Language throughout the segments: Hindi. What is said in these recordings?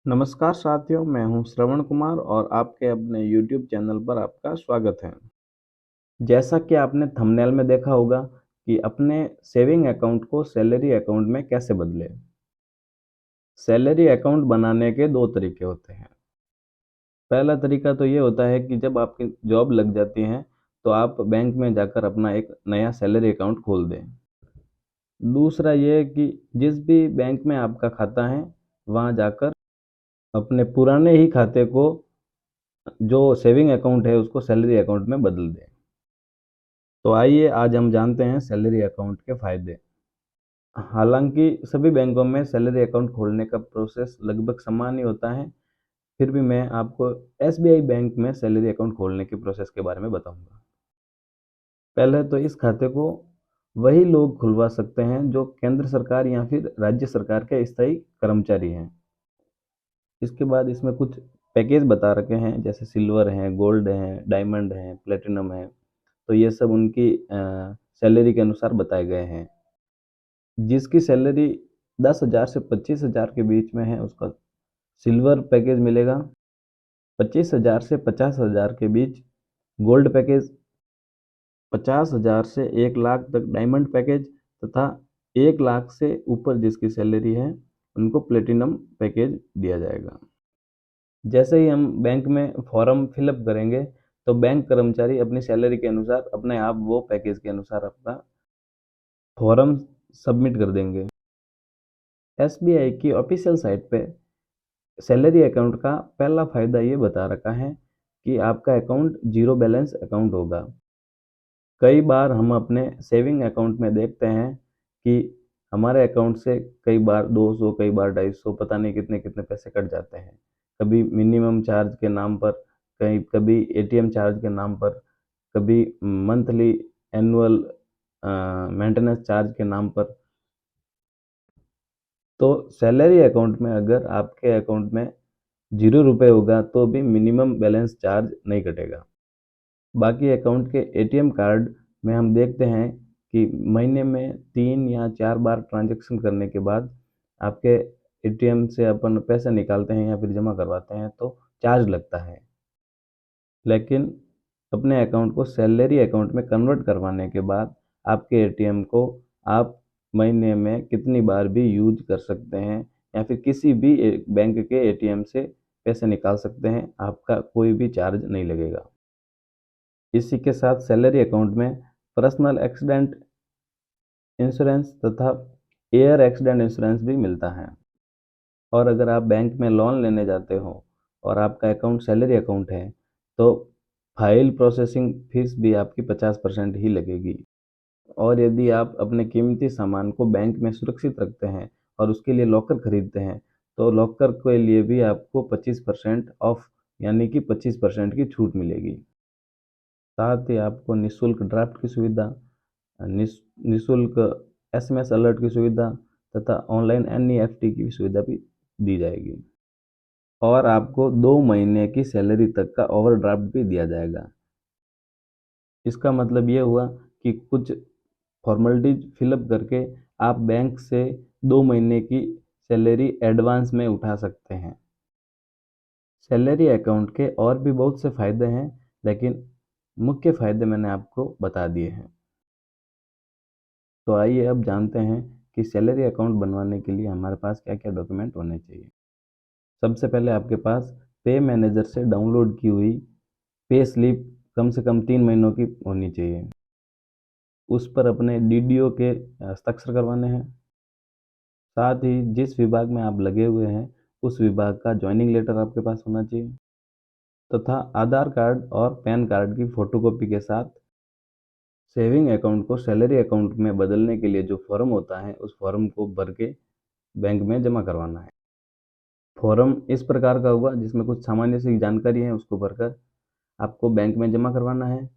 नमस्कार साथियों, मैं हूं श्रवण कुमार और आपके अपने YouTube चैनल पर आपका स्वागत है। जैसा कि आपने थंबनेल में देखा होगा कि अपने सेविंग अकाउंट को सैलरी अकाउंट में कैसे बदलें। सैलरी अकाउंट बनाने के 2 तरीके होते हैं। पहला तरीका तो ये होता है कि जब आपकी जॉब लग जाती है, तो आप बैंक में जाकर अपना एक नया सैलरी अकाउंट खोल दें। दूसरा ये है कि जिस भी बैंक में आपका खाता है, वहाँ जाकर अपने पुराने ही खाते को जो सेविंग अकाउंट है उसको सैलरी अकाउंट में बदल दें। तो आइए आज हम जानते हैं सैलरी अकाउंट के फायदे। हालांकि सभी बैंकों में सैलरी अकाउंट खोलने का प्रोसेस लगभग समान ही होता है, फिर भी मैं आपको एसबीआई बैंक में सैलरी अकाउंट खोलने के प्रोसेस के बारे में बताऊंगा। पहले तो इस खाते को वही लोग खुलवा सकते हैं जो केंद्र सरकार या फिर राज्य सरकार के स्थायी कर्मचारी हैं। इसके बाद इसमें कुछ पैकेज बता रखे हैं, जैसे सिल्वर है, गोल्ड है, डायमंड है, प्लेटिनम है। तो ये सब उनकी सैलरी के अनुसार बताए गए हैं। जिसकी सैलरी 10,000 से 25,000 के बीच में है उसका सिल्वर पैकेज मिलेगा। 25,000 से 50,000 के बीच गोल्ड पैकेज, 50,000 से 1 लाख तक डायमंड पैकेज तथा 1 लाख से ऊपर जिसकी सैलरी है उनको प्लेटिनम पैकेज दिया जाएगा। जैसे ही हम बैंक में फॉर्म फिलअप करेंगे, तो बैंक कर्मचारी अपनी सैलरी के अनुसार अपने आप वो पैकेज के अनुसार अपना फॉर्म सबमिट कर देंगे। एसबीआई की ऑफिशियल साइट पे सैलरी अकाउंट का पहला फ़ायदा ये बता रखा है कि आपका अकाउंट ज़ीरो बैलेंस अकाउंट होगा। कई बार हम अपने सेविंग अकाउंट में देखते हैं कि हमारे अकाउंट से कई बार 200, कई बार 250, पता नहीं कितने-कितने पैसे कट जाते हैं। कभी मिनिमम चार्ज के नाम पर, कभी एटीएम चार्ज के नाम पर, कभी मंथली एनुअल मेंटेनेंस चार्ज के नाम पर। तो सैलरी अकाउंट में अगर आपके अकाउंट में ₹0 होगा तो भी मिनिमम बैलेंस चार्ज नहीं कटेगा। बाकी अकाउंट के एटीएम कार्ड में हम देखते हैं कि महीने में 3 या 4 बार ट्रांजैक्शन करने के बाद आपके एटीएम से अपन पैसे निकालते हैं या फिर जमा करवाते हैं तो चार्ज लगता है। लेकिन अपने अकाउंट को सैलरी अकाउंट में कन्वर्ट करवाने के बाद आपके एटीएम को आप महीने में कितनी बार भी यूज कर सकते हैं या फिर किसी भी बैंक के एटीएम से पैसे निकाल सकते हैं, आपका कोई भी चार्ज नहीं लगेगा। इसी के साथ सैलरी अकाउंट में पर्सनल एक्सीडेंट इंश्योरेंस तथा एयर एक्सीडेंट इंश्योरेंस भी मिलता है। और अगर आप बैंक में लोन लेने जाते हो और आपका अकाउंट सैलरी अकाउंट है, तो फाइल प्रोसेसिंग फीस भी आपकी 50% ही लगेगी। और यदि आप अपने कीमती सामान को बैंक में सुरक्षित रखते हैं और उसके लिए लॉकर खरीदते हैं, तो लॉकर के लिए भी आपको 25% ऑफ यानी कि 25% की छूट मिलेगी। साथ ही आपको निःशुल्क ड्राफ्ट की सुविधा, निःशुल्क एसएमएस अलर्ट की सुविधा तथा ऑनलाइन एनईएफटी की सुविधा भी दी जाएगी। और आपको 2 महीने की सैलरी तक का ओवरड्राफ्ट भी दिया जाएगा। इसका मतलब ये हुआ कि कुछ फॉर्मेलिटीज फिलअप करके आप बैंक से 2 महीने की सैलरी एडवांस में उठा सकते हैं। सैलरी अकाउंट के और भी बहुत से फ़ायदे हैं, लेकिन मुख्य फ़ायदे मैंने आपको बता दिए हैं। तो आइए अब जानते हैं कि सैलरी अकाउंट बनवाने के लिए हमारे पास क्या-क्या डॉक्यूमेंट होने चाहिए। सबसे पहले आपके पास पे मैनेजर से डाउनलोड की हुई पे स्लिप कम से कम 3 महीनों की होनी चाहिए। उस पर अपने डीडीओ के हस्ताक्षर करवाने हैं। साथ ही जिस विभाग में आप लगे हुए हैं, उस विभाग का जॉइनिंग लेटर आपके पास होना चाहिए तथा आधार कार्ड और पैन कार्ड की फ़ोटोकॉपी के साथ सेविंग अकाउंट को सैलरी अकाउंट में बदलने के लिए जो फॉर्म होता है, उस फॉर्म को भर के बैंक में जमा करवाना है। फॉर्म इस प्रकार का होगा जिसमें कुछ सामान्य सी जानकारी है उसको भरकर आपको बैंक में जमा करवाना है।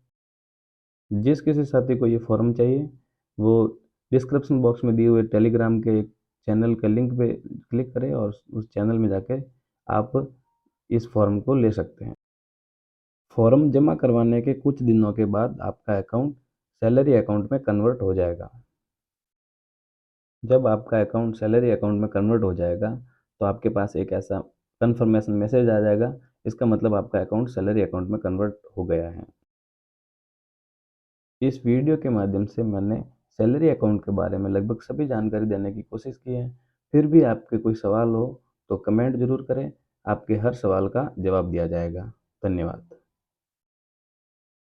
जिस किसी साथी को ये फॉर्म चाहिए, वो डिस्क्रिप्शन बॉक्स में दिए हुए टेलीग्राम के एक चैनल के लिंक पे क्लिक करें और उस चैनल में जाके आप इस फॉर्म को ले सकते हैं। फॉर्म जमा करवाने के कुछ दिनों के बाद आपका अकाउंट सैलरी अकाउंट में कन्वर्ट हो जाएगा। जब आपका अकाउंट सैलरी अकाउंट में कन्वर्ट हो जाएगा, तो आपके पास एक ऐसा कन्फर्मेशन मैसेज आ जाएगा। इसका मतलब आपका अकाउंट सैलरी अकाउंट में कन्वर्ट हो गया है। इस वीडियो के माध्यम से मैंने सैलरी अकाउंट के बारे में लगभग सभी जानकारी देने की कोशिश की है। फिर भी आपके कोई सवाल हो तो कमेंट ज़रूर करें, आपके हर सवाल का जवाब दिया जाएगा। धन्यवाद।